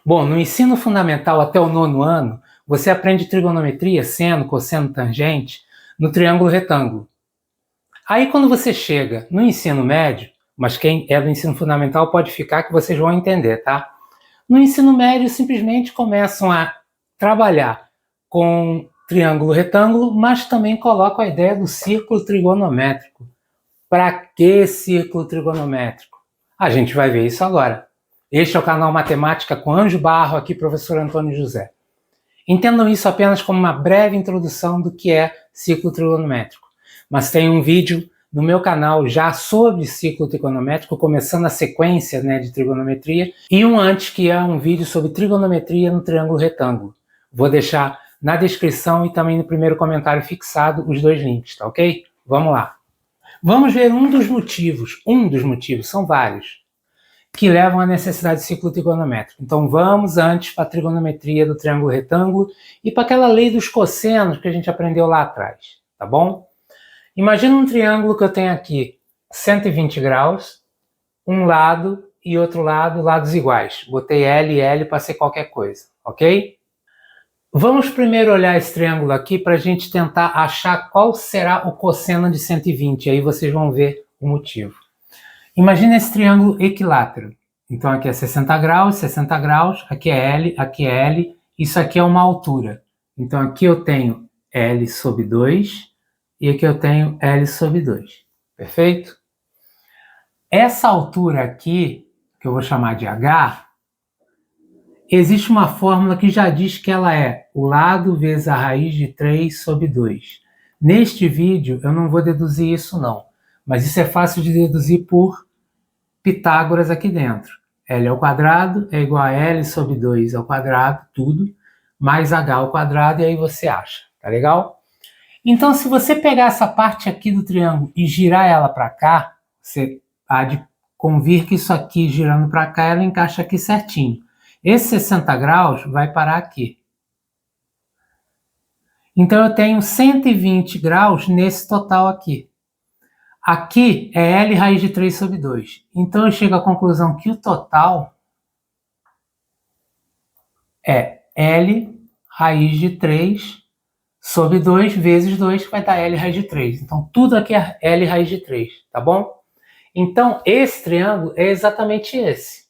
Bom, no ensino fundamental até o 9º ano, você aprende trigonometria, seno, cosseno, tangente, no triângulo retângulo. Aí quando você chega no ensino médio, mas quem é do ensino fundamental pode ficar que vocês vão entender, tá? No ensino médio simplesmente começam a trabalhar com triângulo retângulo, mas também colocam a ideia do círculo trigonométrico. Para que círculo trigonométrico? A gente vai ver isso agora. Este é o canal Matemática com Anjo Barro, aqui professor Antônio José. Entendam isso apenas como uma breve introdução do que é círculo trigonométrico. Mas tem um vídeo no meu canal já sobre círculo trigonométrico, começando a sequência de trigonometria, e um antes que é um vídeo sobre trigonometria no triângulo retângulo. Vou deixar na descrição e também no primeiro comentário fixado os dois links, tá ok? Vamos lá. Vamos ver um dos motivos, são vários, que levam à necessidade de círculo trigonométrico. Então vamos antes para a trigonometria do triângulo retângulo e para aquela lei dos cossenos que a gente aprendeu lá atrás, tá bom? Imagina um triângulo que eu tenho aqui 120 graus, um lado e outro lado, lados iguais. Botei L e L para ser qualquer coisa, ok? Vamos primeiro olhar esse triângulo aqui para a gente tentar achar qual será o cosseno de 120, aí vocês vão ver o motivo. Imagina esse triângulo equilátero. Então aqui é 60 graus, aqui é L, isso aqui é uma altura. Então aqui eu tenho L sobre 2 e aqui eu tenho L sobre 2. Perfeito? Essa altura aqui, que eu vou chamar de H, existe uma fórmula que já diz que ela é o lado vezes a raiz de 3 sobre 2. Neste vídeo eu não vou deduzir isso não, mas isso é fácil de deduzir por Pitágoras aqui dentro. L ao quadrado é igual a L sobre 2 ao quadrado, tudo, mais H ao quadrado, e aí você acha, tá legal? Então, se você pegar essa parte aqui do triângulo e girar ela para cá, você há de convir que isso aqui, girando para cá, ela encaixa aqui certinho. Esse 60 graus vai parar aqui. Então, eu tenho 120 graus nesse total aqui. Aqui é L raiz de 3 sobre 2. Então, eu chego à conclusão que o total é L raiz de 3 sobre 2 vezes 2, que vai dar L raiz de 3. Então, tudo aqui é L raiz de 3, tá bom? Então, esse triângulo é exatamente esse.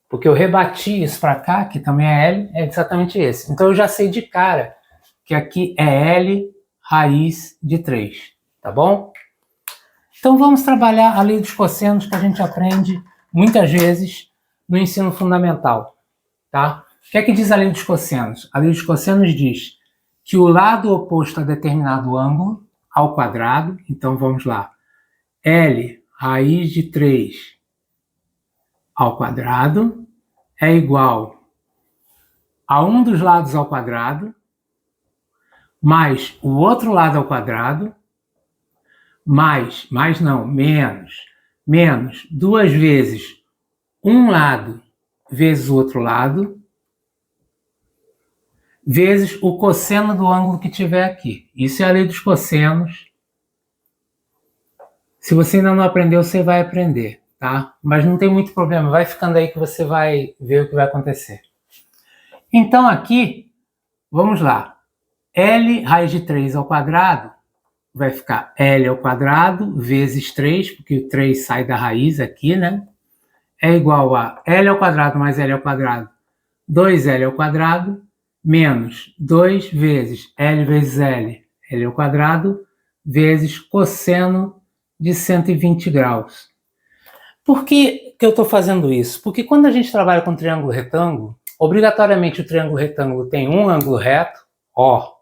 Porque eu rebati isso para cá, que também é L, é exatamente esse. Então, eu já sei de cara que aqui é L raiz de 3, tá bom? Então vamos trabalhar a lei dos cossenos que a gente aprende muitas vezes no ensino fundamental, tá? O que é que diz a lei dos cossenos? A lei dos cossenos diz que o lado oposto a determinado ângulo ao quadrado, então vamos lá, L raiz de 3 ao quadrado é igual a um dos lados ao quadrado mais o outro lado ao quadrado menos 2 vezes um lado vezes o outro lado, vezes o cosseno do ângulo que tiver aqui. Isso é a lei dos cossenos. Se você ainda não aprendeu, você vai aprender, tá? Mas não tem muito problema, vai ficando aí que você vai ver o que vai acontecer. Então aqui, vamos lá. L raiz de 3 ao quadrado vai ficar L ao quadrado vezes 3, porque o 3 sai da raiz aqui, né? É igual a L ao quadrado mais L ao quadrado, 2L ao quadrado, menos 2 vezes L vezes L, L ao quadrado, vezes cosseno de 120 graus. Por que eu estou fazendo isso? Porque quando a gente trabalha com triângulo retângulo, obrigatoriamente o triângulo retângulo tem um ângulo reto, ó,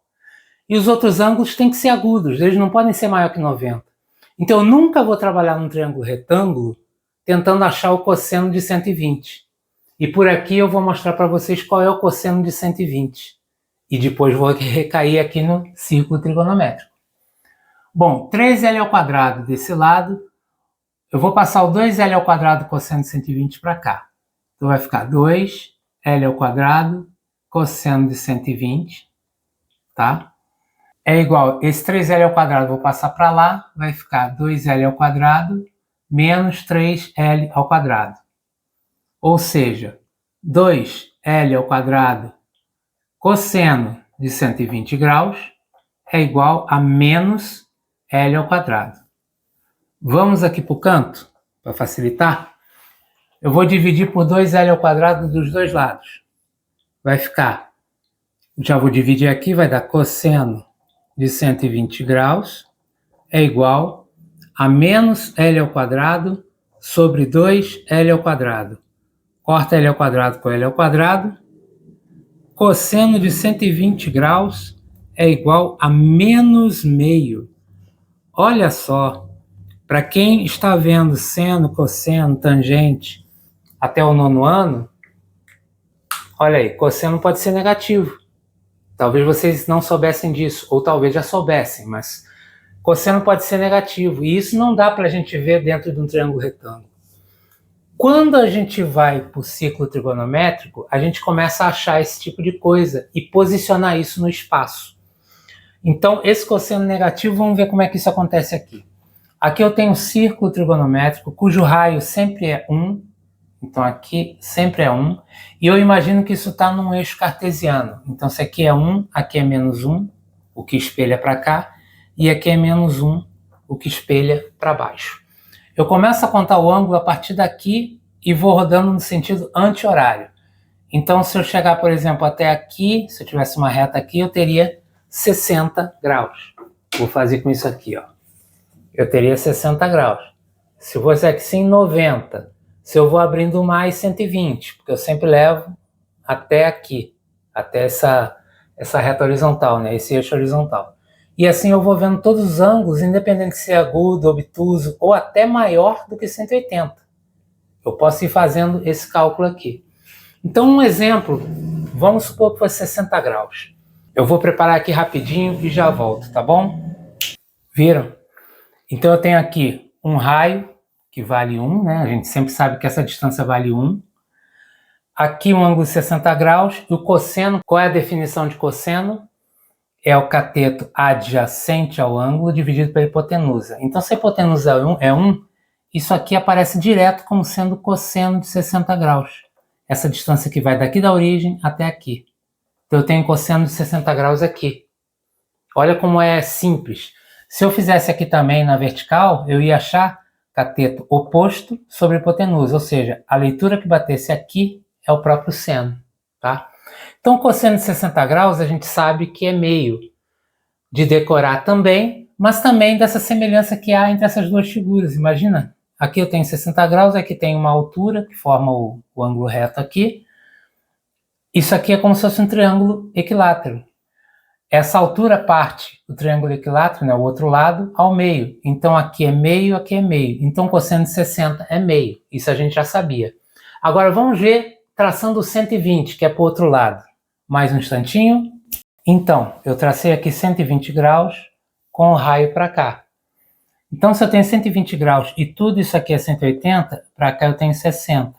e os outros ângulos têm que ser agudos, eles não podem ser maior que 90. Então eu nunca vou trabalhar num triângulo retângulo tentando achar o cosseno de 120. E por aqui eu vou mostrar para vocês qual é o cosseno de 120. E depois vou recair aqui no círculo trigonométrico. Bom, 3L ao quadrado desse lado, eu vou passar o 2L ao quadrado cosseno de 120 para cá. Então vai ficar 2L ao quadrado cosseno de 120, tá? É igual, esse 3L ao quadrado vou passar para lá, vai ficar 2L ao quadrado menos 3L ao quadrado. Ou seja, 2L² cosseno de 120 graus é igual a menos L². Vamos aqui para o canto, para facilitar. Eu vou dividir por 2L² dos dois lados. Vai ficar, já vou dividir aqui, vai dar cosseno de 120 graus é igual a menos L² sobre 2L². Corta L² com L². Cosseno de 120 graus é igual a menos meio. Olha só, para quem está vendo seno, cosseno, tangente até o 9º ano, olha aí, cosseno pode ser negativo. Talvez vocês não soubessem disso, ou talvez já soubessem, mas cosseno pode ser negativo, e isso não dá para a gente ver dentro de um triângulo retângulo. Quando a gente vai para o ciclo trigonométrico, a gente começa a achar esse tipo de coisa e posicionar isso no espaço. Então, esse cosseno negativo, vamos ver como é que isso acontece aqui. Aqui eu tenho um círculo trigonométrico cujo raio sempre é 1, então aqui sempre é 1, e eu imagino que isso está num eixo cartesiano. Então, se aqui é 1, aqui é menos 1, o que espelha para cá, e aqui é menos 1, o que espelha para baixo. Eu começo a contar o ângulo a partir daqui e vou rodando no sentido anti-horário. Então, se eu chegar, por exemplo, até aqui, se eu tivesse uma reta aqui, eu teria 60 graus. Vou fazer com isso aqui, ó. Eu teria 60 graus. Se fosse aqui sim 90, se eu vou abrindo mais 120, porque eu sempre levo até aqui, até essa reta horizontal, né? Esse eixo horizontal. E assim eu vou vendo todos os ângulos, independente se é agudo, obtuso ou até maior do que 180. Eu posso ir fazendo esse cálculo aqui. Então, um exemplo, vamos supor que foi 60 graus. Eu vou preparar aqui rapidinho e já volto, tá bom? Viram? Então eu tenho aqui um raio que vale 1, né? A gente sempre sabe que essa distância vale 1. Aqui um ângulo de 60 graus. E o cosseno, qual é a definição de cosseno? É o cateto adjacente ao ângulo dividido pela hipotenusa. Então, se a hipotenusa é 1, isso aqui aparece direto como sendo cosseno de 60 graus. Essa distância que vai daqui da origem até aqui. Então, eu tenho cosseno de 60 graus aqui. Olha como é simples. Se eu fizesse aqui também na vertical, eu ia achar cateto oposto sobre hipotenusa. Ou seja, a leitura que batesse aqui é o próprio seno, tá? Então, cosseno de 60 graus a gente sabe que é meio de decorar também, mas também dessa semelhança que há entre essas duas figuras. Imagina, aqui eu tenho 60 graus, aqui tem uma altura que forma o ângulo reto aqui. Isso aqui é como se fosse um triângulo equilátero. Essa altura parte do triângulo equilátero, né, o outro lado, ao meio. Então aqui é meio, aqui é meio. Então cosseno de 60 é meio. Isso a gente já sabia. Agora vamos ver traçando o 120, que é para o outro lado. Mais um instantinho. Então, eu tracei aqui 120 graus com o raio para cá. Então, se eu tenho 120 graus e tudo isso aqui é 180, para cá eu tenho 60.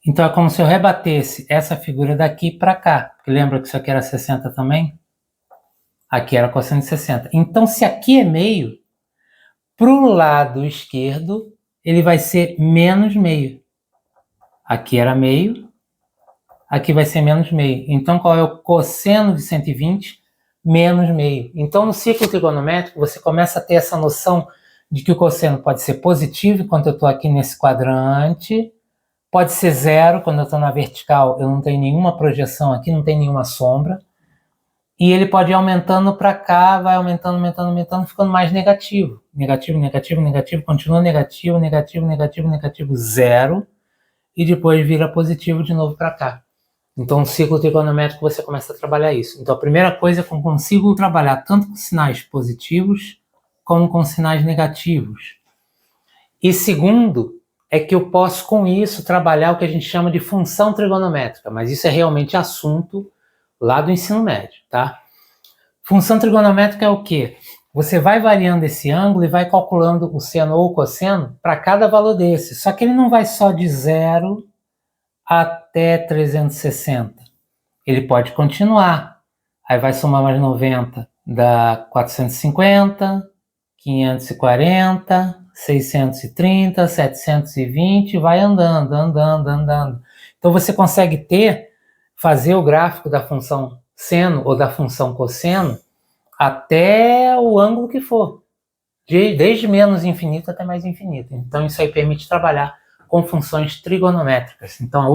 Então, é como se eu rebatesse essa figura daqui para cá. Porque lembra que isso aqui era 60 também? Aqui era cosseno de 60. Então, se aqui é meio, para o lado esquerdo, ele vai ser menos meio. Aqui era meio, aqui vai ser menos meio. Então, qual é o cosseno de 120? Menos meio. Então, no ciclo trigonométrico, você começa a ter essa noção de que o cosseno pode ser positivo enquanto eu estou aqui nesse quadrante, pode ser zero quando eu estou na vertical, eu não tenho nenhuma projeção aqui, não tem nenhuma sombra, e ele pode ir aumentando para cá, vai aumentando, aumentando, aumentando, ficando mais negativo. Negativo, negativo, negativo, continua negativo, negativo, negativo, negativo, zero, e depois vira positivo de novo para cá. Então, no ciclo trigonométrico, você começa a trabalhar isso. Então, a primeira coisa é que eu consigo trabalhar tanto com sinais positivos como com sinais negativos. E segundo, é que eu posso, com isso, trabalhar o que a gente chama de função trigonométrica, mas isso é realmente assunto lá do ensino médio, tá? Função trigonométrica é o quê? Você vai variando esse ângulo e vai calculando o seno ou o cosseno para cada valor desse. Só que ele não vai só de 0 até 360. Ele pode continuar. Aí vai somar mais 90, dá 450, 540, 630, 720, vai andando. Então você consegue fazer o gráfico da função seno ou da função cosseno até o ângulo que for, desde menos infinito até mais infinito. Então isso aí permite trabalhar com funções trigonométricas. Então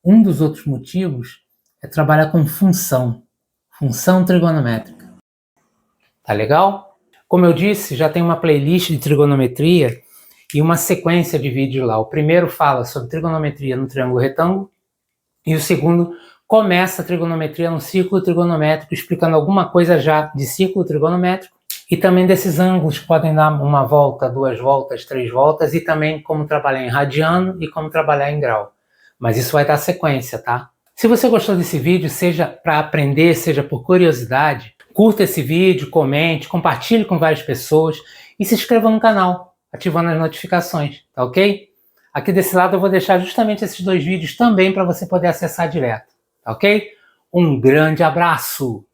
um dos outros motivos é trabalhar com função trigonométrica. Tá legal? Como eu disse, já tem uma playlist de trigonometria e uma sequência de vídeos lá. O primeiro fala sobre trigonometria no triângulo retângulo e o segundo começa a trigonometria no círculo trigonométrico, explicando alguma coisa já de círculo trigonométrico e também desses ângulos que podem dar uma volta, 2 voltas, 3 voltas, e também como trabalhar em radiano e como trabalhar em grau. Mas isso vai dar sequência, tá? Se você gostou desse vídeo, seja para aprender, seja por curiosidade, curta esse vídeo, comente, compartilhe com várias pessoas e se inscreva no canal, ativando as notificações, tá ok? Aqui desse lado eu vou deixar justamente esses 2 vídeos também para você poder acessar direto, tá ok? Um grande abraço!